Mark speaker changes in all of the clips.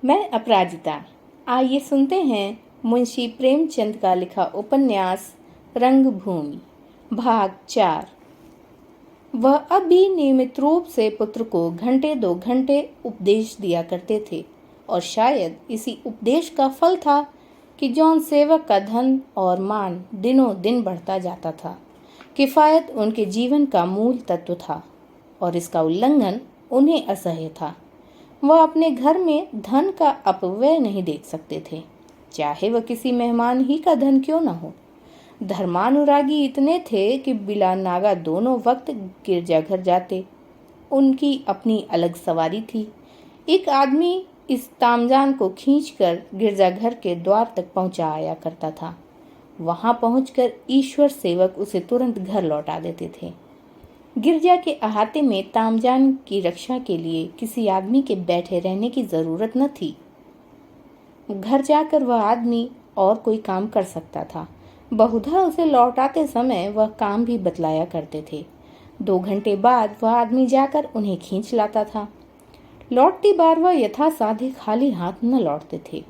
Speaker 1: मैं अपराजिता। आइए सुनते हैं मुंशी प्रेमचंद का लिखा उपन्यास रंगभूमि भाग 4। वह अब भी नियमित रूप से पुत्र को घंटे 2 घंटे उपदेश दिया करते थे और शायद इसी उपदेश का फल था कि जॉन सेवक का धन और मान दिनों दिन बढ़ता जाता था। किफायत उनके जीवन का मूल तत्व था और इसका उल्लंघन उन्हें असह्य था। वह अपने घर में धन का अपव्यय नहीं देख सकते थे, चाहे वह किसी मेहमान ही का धन क्यों न हो। धर्मानुरागी इतने थे कि बिला नागा दोनों वक्त गिरजाघर जाते। उनकी अपनी अलग सवारी थी। एक आदमी इस तामजान को खींचकर गिरजाघर के द्वार तक पहुंचा आया करता था। वहां पहुंचकर ईश्वर सेवक उसे तुरंत घर लौटा देते थे। गिरजा के अहाते में तामजान की रक्षा के लिए किसी आदमी के बैठे रहने की जरूरत न थी। घर जाकर वह आदमी और कोई काम कर सकता था। बहुधा उसे लौटाते समय वह काम भी बतलाया करते थे। 2 घंटे बाद वह आदमी जाकर उन्हें खींच लाता था। लौटती बार वह यथासाध्य खाली हाथ न लौटते थे।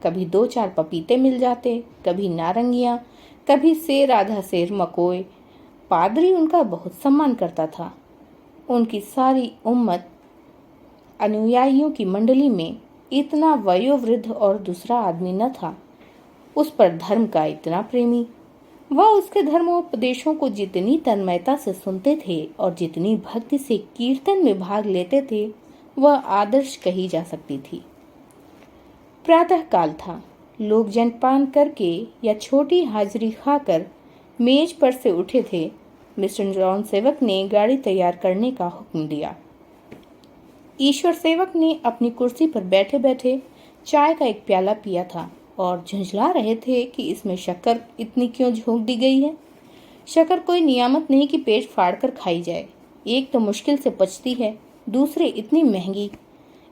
Speaker 1: कभी 2-4 पपीते मिल जाते, कभी नारंगियां, कभी सेर आधा सेर मकोए। पादरी उनका बहुत सम्मान करता था। उनकी सारी उम्मत अनुयायियों की मंडली में इतना वयोवृद्ध और दूसरा आदमी न था। उस पर धर्म का इतना प्रेमी। वह उसके धर्मोपदेशों को जितनी तन्मयता से सुनते थे और जितनी भक्ति से कीर्तन में भाग लेते थे, वह आदर्श कही जा सकती थी। प्रातः काल था। लोग जलपान करके या छोटी हाजिरी खाकर मेज पर से उठे थे। मिस्टर जॉन सेवक ने गाड़ी तैयार करने का हुक्म दिया। ईश्वर सेवक ने अपनी कुर्सी पर बैठे बैठे चाय का एक प्याला पिया था और झुंझला रहे थे कि इसमें शक्कर इतनी क्यों झोंक दी गई है। शक्कर कोई नियामत नहीं कि पेट फाड़ कर खाई जाए। एक तो मुश्किल से पचती है, दूसरे इतनी महंगी।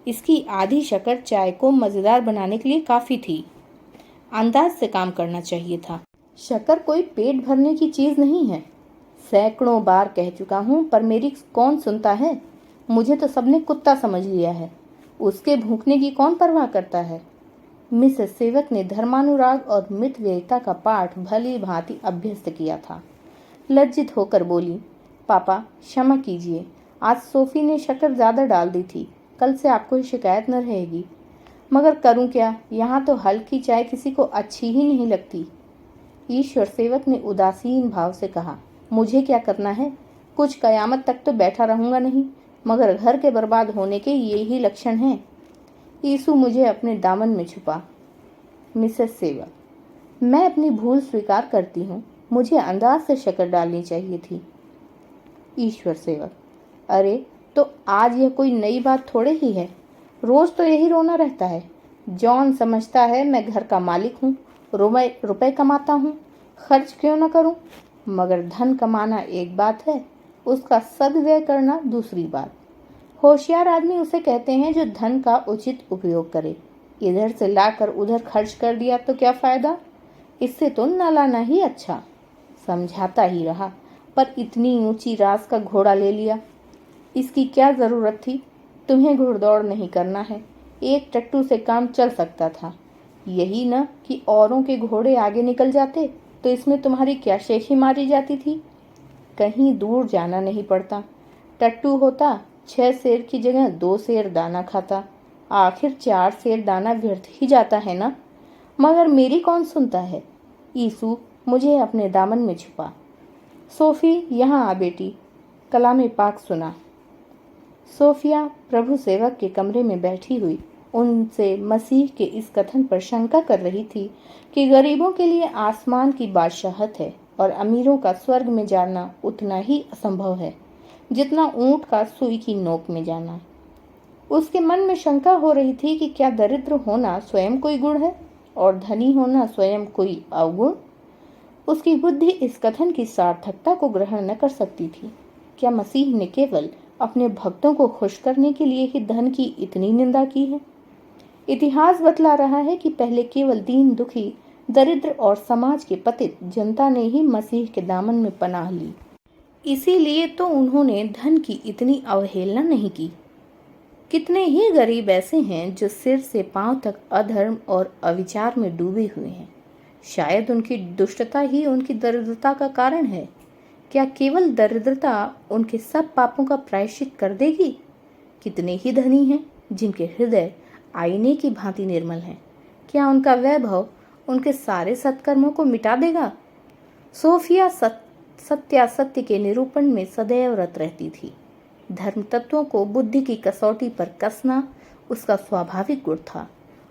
Speaker 1: इसकी आधी शक्कर चाय को मज़ेदार बनाने के लिए काफ़ी थी। अंदाज से काम करना चाहिए था। शक्कर कोई पेट भरने की चीज़ नहीं है। सैकड़ों बार कह चुका हूँ, पर मेरी कौन सुनता है। मुझे तो सबने कुत्ता समझ लिया है। उसके भूखने की कौन परवाह करता है। मिसेस सेवक ने धर्मानुराग और मितव्ययिता का पाठ भली भांति अभ्यस्त किया था। लज्जित होकर बोली, पापा क्षमा कीजिए, आज सोफी ने शक्कर ज़्यादा डाल दी थी। कल से आपको शिकायत न रहेगी। मगर करूं क्या, यहाँ तो हल्की चाय किसी को अच्छी ही नहीं लगती। ईश्वर सेवक ने उदासीन भाव से कहा, मुझे क्या करना है, कुछ कयामत तक तो बैठा रहूंगा नहीं, मगर घर के बर्बाद होने के ये ही लक्षण हैं। यीशु मुझे अपने दामन में छुपा। मिसेस सेवक, मैं अपनी भूल स्वीकार करती हूँ। मुझे अंदाज से शक्कर डालनी चाहिए थी। ईश्वर सेवक, अरे तो आज यह कोई नई बात थोड़े ही है। रोज तो यही रोना रहता है। जॉन समझता है मैं घर का मालिक हूँ, रुपए कमाता हूँ, खर्च क्यों न करूँ। मगर धन कमाना एक बात है, उसका सदव्यय करना दूसरी बात। होशियार आदमी उसे कहते हैं जो धन का उचित उपयोग करे। इधर से लाकर उधर खर्च कर दिया तो क्या फायदा। इससे तो न लाना ही अच्छा। समझाता ही रहा, पर इतनी ऊंची रास का घोड़ा ले लिया। इसकी क्या जरूरत थी। तुम्हें घुड़दौड़ नहीं करना है। एक टट्टू से काम चल सकता था। यही न कि औरों के घोड़े आगे निकल जाते तो इसमें तुम्हारी क्या शेखी मारी जाती थी। कहीं दूर जाना नहीं पड़ता। टट्टू होता 6 सेर की जगह 2 सेर दाना खाता। आखिर 4 सेर दाना व्यर्थ ही जाता है ना। मगर मेरी कौन सुनता है। यीशु मुझे अपने दामन में छुपा। सोफी यहाँ आ बेटी, कलाम पाक सुना। सोफिया प्रभु सेवक के कमरे में बैठी हुई उनसे मसीह के इस कथन पर शंका कर रही थी कि गरीबों के लिए आसमान की बादशाहत है और अमीरों का स्वर्ग में जाना उतना ही असंभव है जितना ऊंट का सुई की नोक में जाना। उसके मन में शंका हो रही थी कि क्या दरिद्र होना स्वयं कोई गुण है और धनी होना स्वयं कोई अवगुण। उसकी बुद्धि इस कथन की सार्थकता को ग्रहण न कर सकती थी। क्या मसीह ने केवल अपने भक्तों को खुश करने के लिए ही धन की इतनी निंदा की है। इतिहास बतला रहा है कि पहले केवल दीन दुखी, दरिद्र और समाज के पतित जनता ने ही मसीह के दामन में पनाह ली। इसीलिए तो उन्होंने धन की इतनी अवहेलना नहीं की। कितने ही गरीब ऐसे हैं जो सिर से पांव तक अधर्म और अविचार में डूबे हुए हैं। शायद उनकी दुष्टता ही उनकी दरिद्रता का कारण है। क्या केवल दरिद्रता उनके सब पापों का प्रायश्चित कर देगी? कितने ही धनी हैं जिनके हृदय आईने की भांति निर्मल हैं। क्या उनका वैभव उनके सारे सत्कर्मों को मिटा देगा? सोफिया सत्यासत्य के निरूपण में सदैव रत रहती थी। धर्म तत्वों को बुद्धि की कसौटी पर कसना उसका स्वाभाविक गुण था,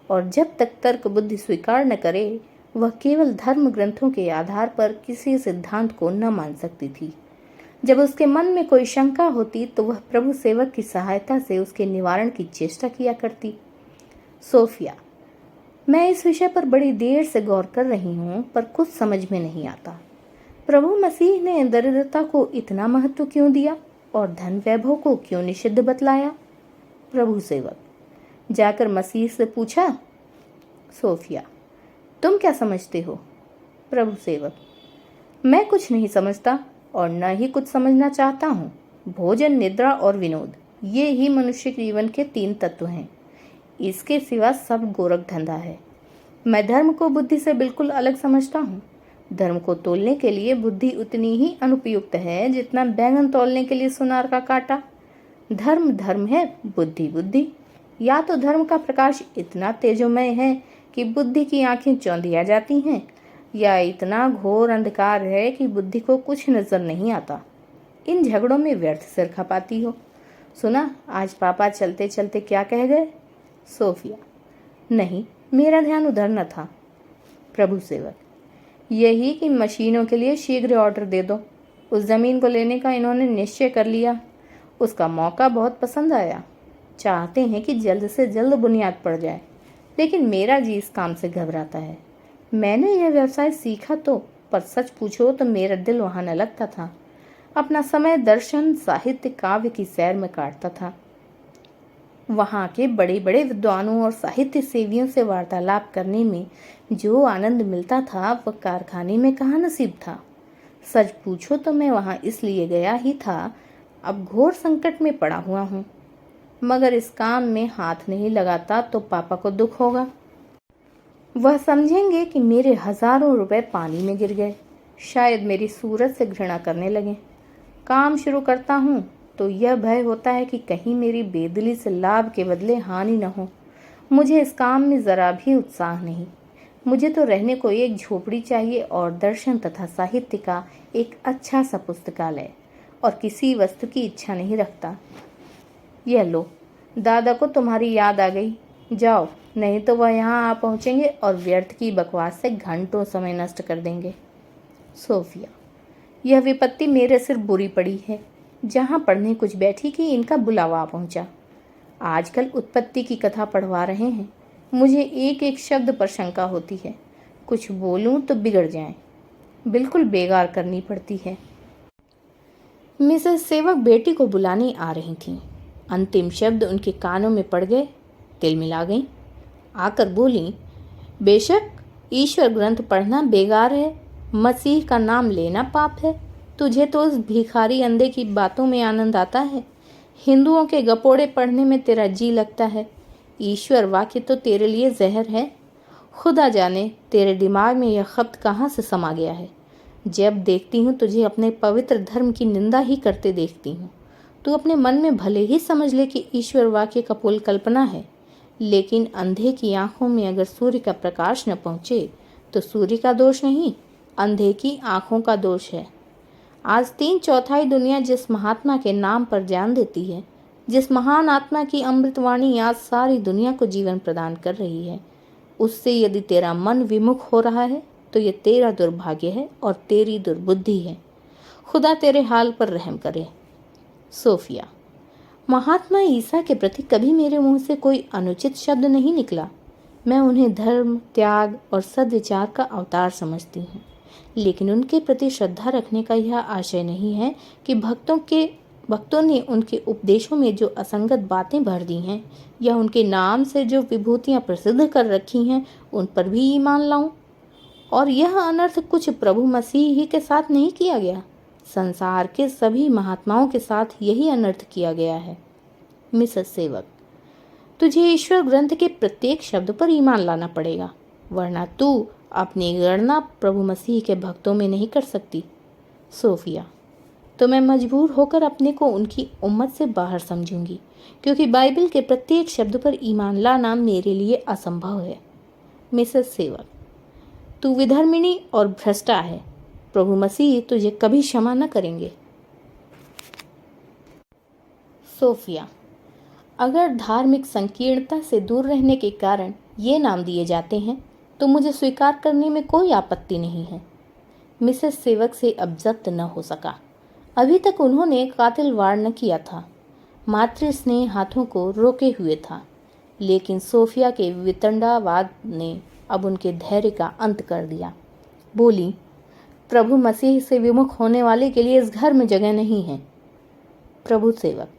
Speaker 1: और जब तक तर्क बुद्धि स्वीकार न करे वह केवल धर्म ग्रंथों के आधार पर किसी सिद्धांत को न मान सकती थी। जब उसके मन में कोई शंका होती तो वह प्रभु सेवक की सहायता से उसके निवारण की चेष्टा किया करती। सोफिया, मैं इस विषय पर बड़ी देर से गौर कर रही हूँ, पर कुछ समझ में नहीं आता। प्रभु मसीह ने दरिद्रता को इतना महत्व क्यों दिया और धन वैभव को क्यों निषिद्ध बतलाया? प्रभु सेवक, जाकर मसीह से पूछा। सोफिया, तुम क्या समझते हो? प्रभु सेवक, मैं कुछ नहीं समझता और न ही कुछ समझना चाहता हूँ। भोजन, निद्रा और विनोद, ये ही मनुष्य के जीवन के 3 तत्व हैं। इसके सिवा सब गोरख धंधा है। मैं धर्म को बुद्धि से बिल्कुल अलग समझता हूँ। धर्म को तोलने के लिए बुद्धि उतनी ही अनुपयुक्त है जितना बैंगन तोलने के लिए सुनार का कांटा। धर्म धर्म है, बुद्धि बुद्धि। या तो धर्म का प्रकाश इतना तेजोमय है कि बुद्धि की आंखें चौंधिया जाती हैं, या इतना घोर अंधकार है कि बुद्धि को कुछ नजर नहीं आता। इन झगड़ों में व्यर्थ सिर खपाती हो। सुना आज पापा चलते चलते क्या कह गए? सोफिया, नहीं, मेरा ध्यान उधर न था। प्रभु सेवक, यही कि मशीनों के लिए शीघ्र ऑर्डर दे दो। उस जमीन को लेने का इन्होंने निश्चय कर लिया। उसका मौका बहुत पसंद आया। चाहते हैं कि जल्द से जल्द बुनियाद पड़ जाए, लेकिन मेरा जी इस काम से घबराता है। मैंने यह व्यवसाय सीखा तो, पर सच पूछो तो मेरा दिल वहां न लगता था। अपना समय दर्शन, साहित्य, काव्य की सैर में काटता था। वहाँ के बड़े बड़े विद्वानों और साहित्य सेवियों से वार्तालाप करने में जो आनंद मिलता था वह कारखाने में कहाँ नसीब था। सच पूछो तो मैं वहाँ इसलिए गया ही था। अब घोर संकट में पड़ा हुआ हूँ, मगर इस काम में हाथ नहीं लगाता तो पापा को दुख होगा। वह समझेंगे कि मेरे हजारों रुपए पानी में गिर गए। शायद मेरी सूरत से घृणा करने लगे। काम शुरू करता हूँ तो यह भय होता है कि कहीं मेरी बेदिली से लाभ के बदले हानि न हो। मुझे इस काम में जरा भी उत्साह नहीं। मुझे तो रहने को एक झोपड़ी चाहिए और दर्शन तथा साहित्य का एक अच्छा सा पुस्तकालय, और किसी वस्तु की इच्छा नहीं रखता। यह लो, दादा को तुम्हारी याद आ गई। जाओ, नहीं तो वह यहाँ आ पहुँचेंगे और व्यर्थ की बकवास से घंटों समय नष्ट कर देंगे। सोफिया, यह विपत्ति मेरे सिर बुरी पड़ी है। जहाँ पढ़ने कुछ बैठी कि इनका बुलावा आ पहुँचा। आजकल उत्पत्ति की कथा पढ़वा रहे हैं। मुझे एक एक शब्द पर शंका होती है। कुछ बोलूं तो बिगड़ जाए। बिल्कुल बेगार करनी पड़ती है। मिसेस सेवक बेटी को बुलाने आ रही थीं। अंतिम शब्द उनके कानों में पड़ गए। तिलमिला गईं। आकर बोली, बेशक ईश्वर ग्रंथ पढ़ना बेगार है, मसीह का नाम लेना पाप है। तुझे तो उस भिखारी अंधे की बातों में आनंद आता है। हिंदुओं के गपोड़े पढ़ने में तेरा जी लगता है। ईश्वर वाक्य तो तेरे लिए जहर है। खुदा जाने तेरे दिमाग में यह खब्त कहाँ से समा गया है। जब देखती हूँ तुझे अपने पवित्र धर्म की निंदा ही करते देखती हूँ। तू अपने मन में भले ही समझ ले कि ईश्वर वाक्य का पुल कल्पना है, लेकिन अंधे की आंखों में अगर सूर्य का प्रकाश न पहुँचे तो सूर्य का दोष नहीं, अंधे की आंखों का दोष है। आज 3/4 दुनिया जिस महात्मा के नाम पर जान देती है, जिस महान आत्मा की अमृतवाणी आज सारी दुनिया को जीवन प्रदान कर रही है, उससे यदि तेरा मन विमुख हो रहा है तो ये तेरा दुर्भाग्य है और तेरी दुर्बुद्धि है। खुदा तेरे हाल पर रहम करे। सोफिया, महात्मा ईसा के प्रति कभी मेरे मुंह से कोई अनुचित शब्द नहीं निकला। मैं उन्हें धर्म, त्याग और सद्विचार का अवतार समझती हूँ, लेकिन उनके प्रति श्रद्धा रखने का यह आशय नहीं है कि भक्तों ने उनके उपदेशों में जो असंगत बातें भर दी हैं या उनके नाम से जो विभूतियां प्रसिद्ध कर रखी हैं उन पर भी ईमान लाऊं। और यह अनर्थ कुछ प्रभु मसीह ही के साथ नहीं किया गया, संसार के सभी महात्माओं के साथ यही अनर्थ किया गया है। मिसेस सेवक, तुझे ईश्वर ग्रंथ के प्रत्येक शब्द पर ईमान लाना पड़ेगा, वरना तू अपनी गणना प्रभु मसीह के भक्तों में नहीं कर सकती। सोफिया, तो मैं मजबूर होकर अपने को उनकी उम्मत से बाहर समझूंगी, क्योंकि बाइबल के प्रत्येक शब्द पर ईमान लाना मेरे लिए असंभव है। मिसेस सेवक, तू विधर्मिणी और भ्रष्टा है। प्रभु मसीह तुझे कभी क्षमा न करेंगे। सोफिया, अगर धार्मिक संकीर्णता से दूर रहने के कारण ये नाम दिए जाते हैं तो मुझे स्वीकार करने में कोई आपत्ति नहीं है। मिसेस सेवक से अब जब्त न हो सका। अभी तक उन्होंने कातिल वार न किया था, मातृ स्नेह हाथों को रोके हुए था, लेकिन सोफिया के वितंडावाद ने अब उनके धैर्य का अंत कर दिया। बोली, प्रभु मसीह से विमुख होने वाले के लिए इस घर में जगह नहीं है। प्रभु सेवक,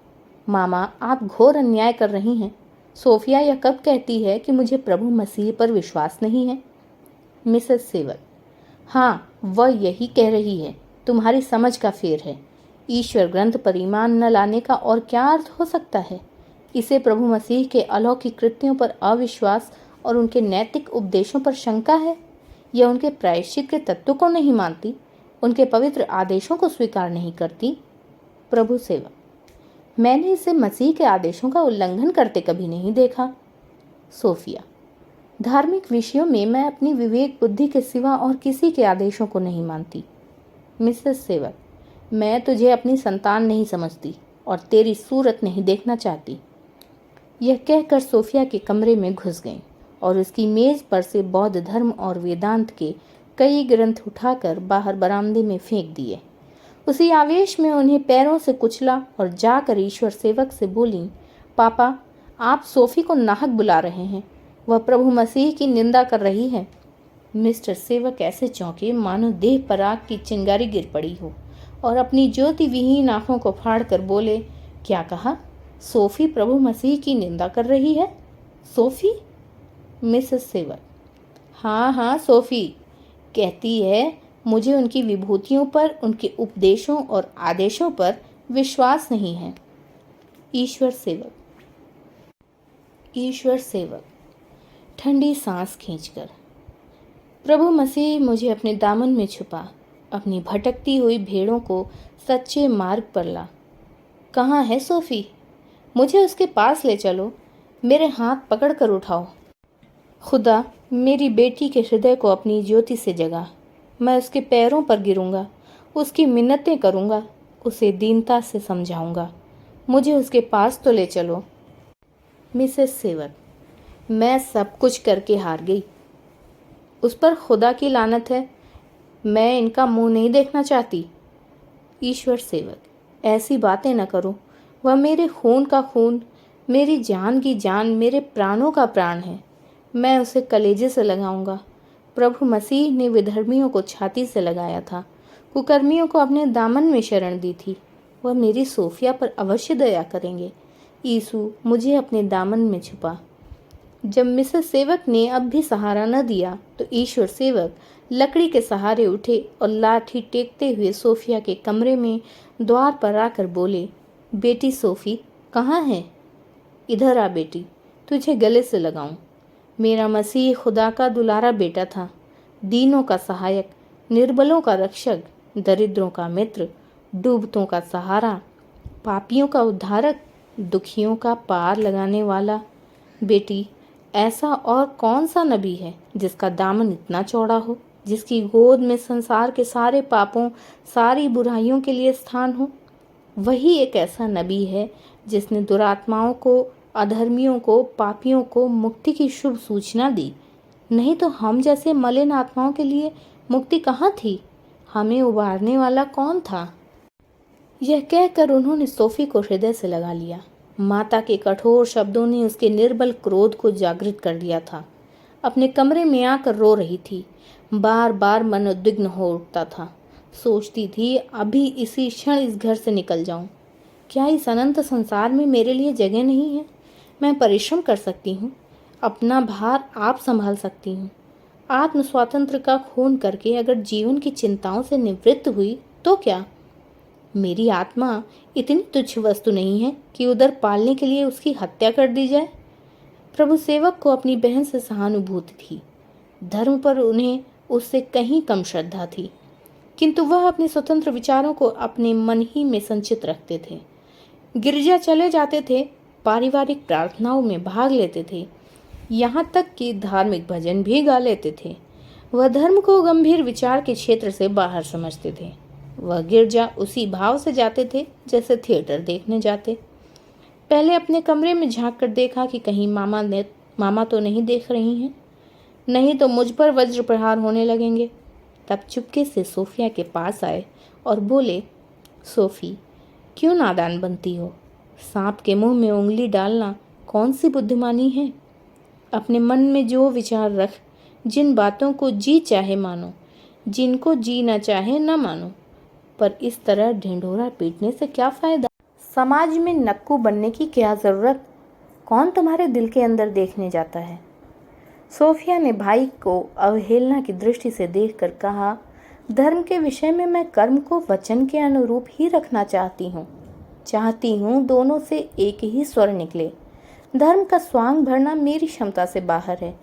Speaker 1: मामा, आप घोर अन्याय कर रही हैं। सोफिया यह कब कहती है कि मुझे प्रभु मसीह पर विश्वास नहीं है? मिसेस सेवक, हाँ, वह यही कह रही है। तुम्हारी समझ का फेर है। ईश्वर ग्रंथ पर ईमान न लाने का और क्या अर्थ हो सकता है? इसे प्रभु मसीह के अलौकिक कृत्यों पर अविश्वास और उनके नैतिक उपदेशों पर शंका है। यह उनके प्रायश्चित के तत्व को नहीं मानती, उनके पवित्र आदेशों को स्वीकार नहीं करती। प्रभु सेवक, मैंने इसे मसीह के आदेशों का उल्लंघन करते कभी नहीं देखा। सोफिया, धार्मिक विषयों में मैं अपनी विवेक बुद्धि के सिवा और किसी के आदेशों को नहीं मानती। मिसेस सेवक, मैं तुझे अपनी संतान नहीं समझती और तेरी सूरत नहीं देखना चाहती। यह कहकर सोफिया के कमरे में घुस गई और उसकी मेज पर से बौद्ध धर्म और वेदांत के कई ग्रंथ उठाकर बाहर बरामदे में फेंक दिए। उसी आवेश में उन्हें पैरों से कुचला और जाकर ईश्वर सेवक से बोली, पापा, आप सोफी को नाहक बुला रहे हैं। वह प्रभु मसीह की निंदा कर रही है। मिस्टर सेवक ऐसे चौंके मानो देह पर आग की चिंगारी गिर पड़ी हो और अपनी ज्योति विहीन आंखों को फाड़कर बोले, क्या कहा? सोफी प्रभु मसीह की निंदा कर रही है? सोफी? मिसेस सेवक, हाँ हाँ, सोफी कहती है मुझे उनकी विभूतियों पर, उनके उपदेशों और आदेशों पर विश्वास नहीं है। ईश्वर सेवक ठंडी सांस खींचकर, प्रभु मसीह मुझे अपने दामन में छुपा, अपनी भटकती हुई भेड़ों को सच्चे मार्ग पर ला। कहाँ है सोफी? मुझे उसके पास ले चलो, मेरे हाथ पकड़ कर उठाओ। खुदा, मेरी बेटी के हृदय को अपनी ज्योति से जगा। मैं उसके पैरों पर गिरूंगा, उसकी मिन्नतें करूंगा, उसे दीनता से समझाऊंगा। मुझे उसके पास तो ले चलो। मिसेस सेवक, मैं सब कुछ करके हार गई। उस पर खुदा की लानत है। मैं इनका मुंह नहीं देखना चाहती। ईश्वर सेवक, ऐसी बातें न करो। वह मेरे खून का खून, मेरी जान की जान, मेरे प्राणों का प्राण है। मैं उसे कलेजे से लगाऊंगा। प्रभु मसीह ने विधर्मियों को छाती से लगाया था, कुकर्मियों को अपने दामन में शरण दी थी। वह मेरी सोफिया पर अवश्य दया करेंगे। यीशु, मुझे अपने दामन में छुपा। जब मिसेस सेवक ने अब भी सहारा न दिया तो ईश्वर सेवक लकड़ी के सहारे उठे और लाठी टेकते हुए सोफिया के कमरे में द्वार पर आकर बोले, बेटी सोफी, कहाँ है? इधर आ बेटी, तुझे गले से लगाऊं। मेरा मसीह खुदा का दुलारा बेटा था, दीनों का सहायक, निर्बलों का रक्षक, दरिद्रों का मित्र, डूबतों का सहारा, पापियों का उद्धारक, दुखियों का पार लगाने वाला। बेटी, ऐसा और कौन सा नबी है जिसका दामन इतना चौड़ा हो, जिसकी गोद में संसार के सारे पापों, सारी बुराइयों के लिए स्थान हो? वही एक ऐसा नबी है जिसने दुरात्माओं को, अधर्मियों को, पापियों को मुक्ति की शुभ सूचना दी। नहीं तो हम जैसे मलिन आत्माओं के लिए मुक्ति कहाँ थी? हमें उबारने वाला कौन था? यह कहकर उन्होंने सोफी को हृदय से लगा लिया। माता के कठोर शब्दों ने उसके निर्बल क्रोध को जागृत कर दिया था। अपने कमरे में आकर रो रही थी। बार बार मन उद्विग्न हो उठता था। सोचती थी, अभी इसी क्षण इस घर से निकल जाऊं। क्या इस अनंत संसार में मेरे लिए जगह नहीं है? मैं परिश्रम कर सकती हूँ, अपना भार आप संभाल सकती हूँ। आत्म स्वातंत्र का खून करके अगर जीवन की चिंताओं से निवृत्त हुई तो क्या? मेरी आत्मा इतनी तुच्छ वस्तु नहीं है कि उधर पालने के लिए उसकी हत्या कर दी जाए। प्रभु सेवक को अपनी बहन से सहानुभूति थी। धर्म पर उन्हें उससे कहीं कम श्रद्धा थी, किंतु वह अपने स्वतंत्र विचारों को अपने मन ही में संचित रखते थे। गिरजा चले जाते थे, पारिवारिक प्रार्थनाओं में भाग लेते थे, यहाँ तक कि धार्मिक भजन भी गा लेते थे। वह धर्म को गंभीर विचार के क्षेत्र से बाहर समझते थे। वह गिरजा उसी भाव से जाते थे जैसे थिएटर देखने जाते। पहले अपने कमरे में झांक कर देखा कि कहीं मामा तो नहीं देख रही हैं, नहीं तो मुझ पर वज्र प्रहार होने लगेंगे। तब चुपके से सोफिया के पास आए और बोले, सोफी, क्यों नादान बनती हो? सांप के मुंह में उंगली डालना कौन सी बुद्धिमानी है? अपने मन में जो विचार रख, जिन बातों को जी चाहे मानो, जिनको जी न चाहे न मानो, पर इस तरह ढिंढोरा पीटने से क्या फायदा? समाज में नक्कू बनने की क्या जरूरत? कौन तुम्हारे दिल के अंदर देखने जाता है? सोफिया ने भाई को अवहेलना की दृष्टि से देखकर कहा, धर्म के विषय में मैं कर्म को वचन के अनुरूप ही रखना चाहती हूँ दोनों से एक ही स्वर निकले। धर्म का स्वांग भरना मेरी क्षमता से बाहर है।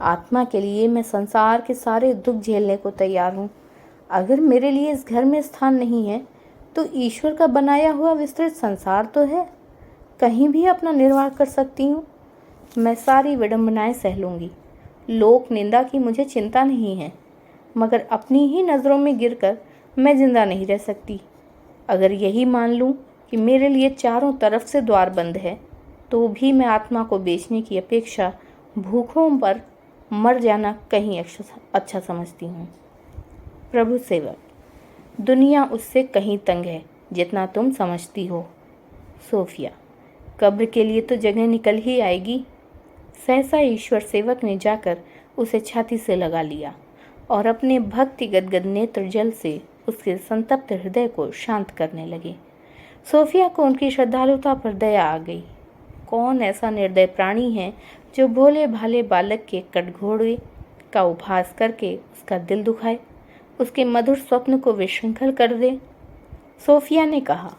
Speaker 1: आत्मा के लिए मैं संसार के सारे दुख झेलने को तैयार हूँ। अगर मेरे लिए इस घर में स्थान नहीं है तो ईश्वर का बनाया हुआ विस्तृत संसार तो है, कहीं भी अपना निर्वाह कर सकती हूँ। मैं सारी विडंबनाएं सह लूँगी। लोक निंदा की मुझे चिंता नहीं है, मगर अपनी ही नज़रों में गिरकर मैं जिंदा नहीं रह सकती। अगर यही मान लूँ कि मेरे लिए चारों तरफ से द्वार बंद है, तो भी मैं आत्मा को बेचने की अपेक्षा भूखों पर मर जाना कहीं अच्छा समझती हूँ। प्रभु सेवक, दुनिया उससे कहीं तंग है जितना तुम समझती हो। सोफिया, कब्र के लिए तो जगह निकल ही आएगी। सहसा ईश्वर सेवक ने जाकर उसे छाती से लगा लिया और अपने भक्ति गदगद नेत्र जल से उसके संतप्त हृदय को शांत करने लगे। सोफिया को उनकी श्रद्धालुता पर दया आ गई। कौन ऐसा निर्दय प्राणी है जो भोले भाले बालक के कटघोड़े का उपहास करके उसका दिल दुखाए, उसके मधुर स्वप्न को विशृंखल कर दे? सोफिया ने कहा,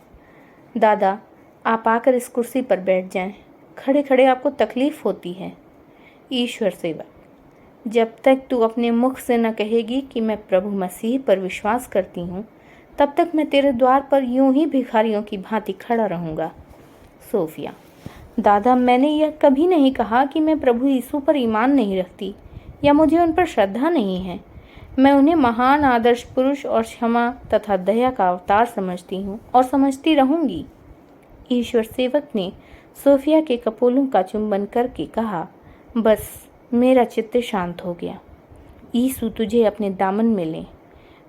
Speaker 1: दादा, आप आकर इस कुर्सी पर बैठ जाएं। खड़े खड़े आपको तकलीफ होती है। ईश्वर सेवक, जब तक तू अपने मुख से न कहेगी कि मैं प्रभु मसीह पर विश्वास करती हूँ, तब तक मैं तेरे द्वार पर यूं ही भिखारियों की भांति खड़ा रहूँगा। सोफिया, दादा, मैंने यह कभी नहीं कहा कि मैं प्रभु यीशु पर ईमान नहीं रखती या मुझे उन पर श्रद्धा नहीं है। मैं उन्हें महान आदर्श पुरुष और क्षमा तथा दया का अवतार समझती हूँ और समझती रहूँगी। ईश्वर सेवक ने सोफिया के कपोलों का चुंबन करके कहा, बस मेरा चित्त शांत हो गया। यीशु तुझे अपने दामन में ले।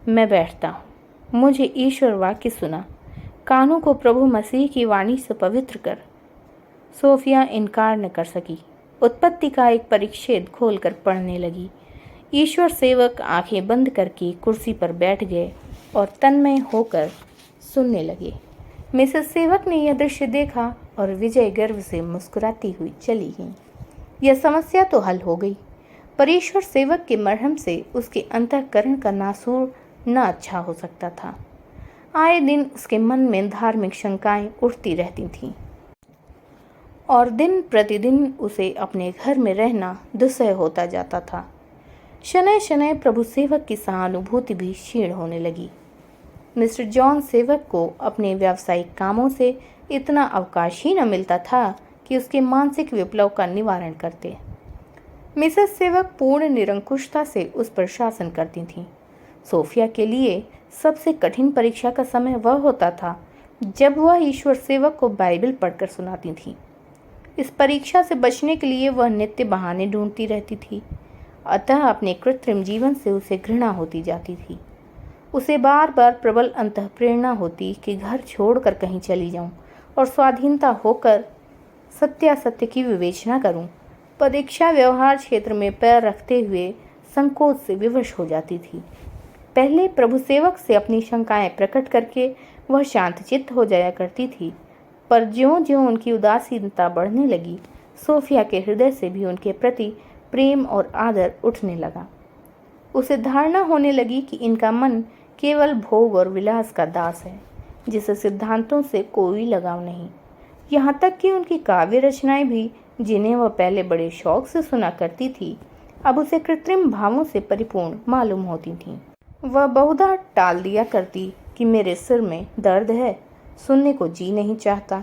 Speaker 1: मैं बैठता हूँ। मुझे ईश्वर वाक्य सुना। कानों को प्रभु मसीह की वाणी से पवित्र कर। सोफिया इनकार न कर सकी। उत्पत्ति का एक परिच्छेद खोलकर पढ़ने लगी। ईश्वर सेवक आंखें बंद करके कुर्सी पर बैठ गए और तन्मय होकर सुनने लगे। मिसेस सेवक ने यह दृश्य देखा और विजय गर्व से मुस्कुराती हुई चली गई। यह समस्या तो हल हो गई, पर ईश्वर सेवक के मरहम से उसके अंतःकरण का नासूर न अच्छा हो सकता था। आए दिन उसके मन में धार्मिक शंकाएं उठती रहती थीं और दिन प्रतिदिन उसे अपने घर में रहना दुस्सह होता जाता था। शनय शनय प्रभु सेवक की सहानुभूति भी क्षीण होने लगी। मिस्टर जॉन सेवक को अपने व्यावसायिक कामों से इतना अवकाश ही न मिलता था कि उसके मानसिक विप्लव का निवारण करते। मिसेस सेवक पूर्ण निरंकुशता से उस पर शासन करती थीं। सोफिया के लिए सबसे कठिन परीक्षा का समय वह होता था जब वह ईश्वर सेवक को बाइबल पढ़कर सुनाती थी। इस परीक्षा से बचने के लिए वह नित्य बहाने ढूंढती रहती थी। अतः अपने कृत्रिम जीवन से उसे घृणा होती जाती थी। उसे बार बार प्रबल अंतःप्रेरणा होती कि घर छोड़कर कहीं चली जाऊं और स्वाधीनता होकर सत्यासत्य की विवेचना करूं। परीक्षा व्यवहार क्षेत्र में पैर रखते हुए संकोच से विवश हो जाती थी। पहले प्रभु सेवक से अपनी शंकाएं प्रकट करके वह शांतचित्त हो जाया करती थी, पर ज्यों-ज्यों उनकी उदासीनता बढ़ने लगी, सोफिया के हृदय से भी उनके प्रति प्रेम और आदर उठने लगा। उसे धारणा होने लगी कि इनका मन केवल भोग और विलास का दास है, जिसे सिद्धांतों से कोई लगाव नहीं। यहाँ तक कि उनकी काव्य रचनाएं भी जिन्हें वह पहले बड़े शौक से सुना करती थी, अब उसे कृत्रिम भावों से परिपूर्ण मालूम होती थीं। वह बहुधा टाल दिया करती कि मेरे सिर में दर्द है, सुनने को जी नहीं चाहता।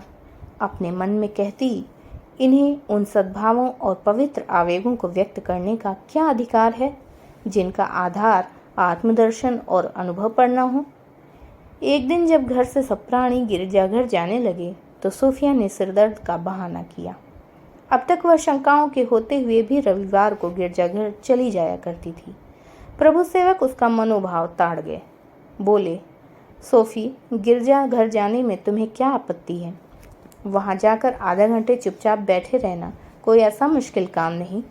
Speaker 1: अपने मन में कहती, इन्हें उन सद्भावों और पवित्र आवेगों को व्यक्त करने का क्या अधिकार है जिनका आधार आत्मदर्शन और अनुभव पर न हो। एक दिन जब घर से सब प्राणी गिरजाघर जाने लगे तो सोफिया ने सिरदर्द का बहाना किया। अब तक वह शंकाओं के होते हुए भी रविवार को गिरजाघर चली जाया करती थी। प्रभु सेवक उसका मनोभाव ताड़ गए। बोले, सोफी, गिरजाघर जाने में तुम्हें क्या आपत्ति है? वहां जाकर आधा घंटे चुपचाप बैठे रहना कोई ऐसा मुश्किल काम नहीं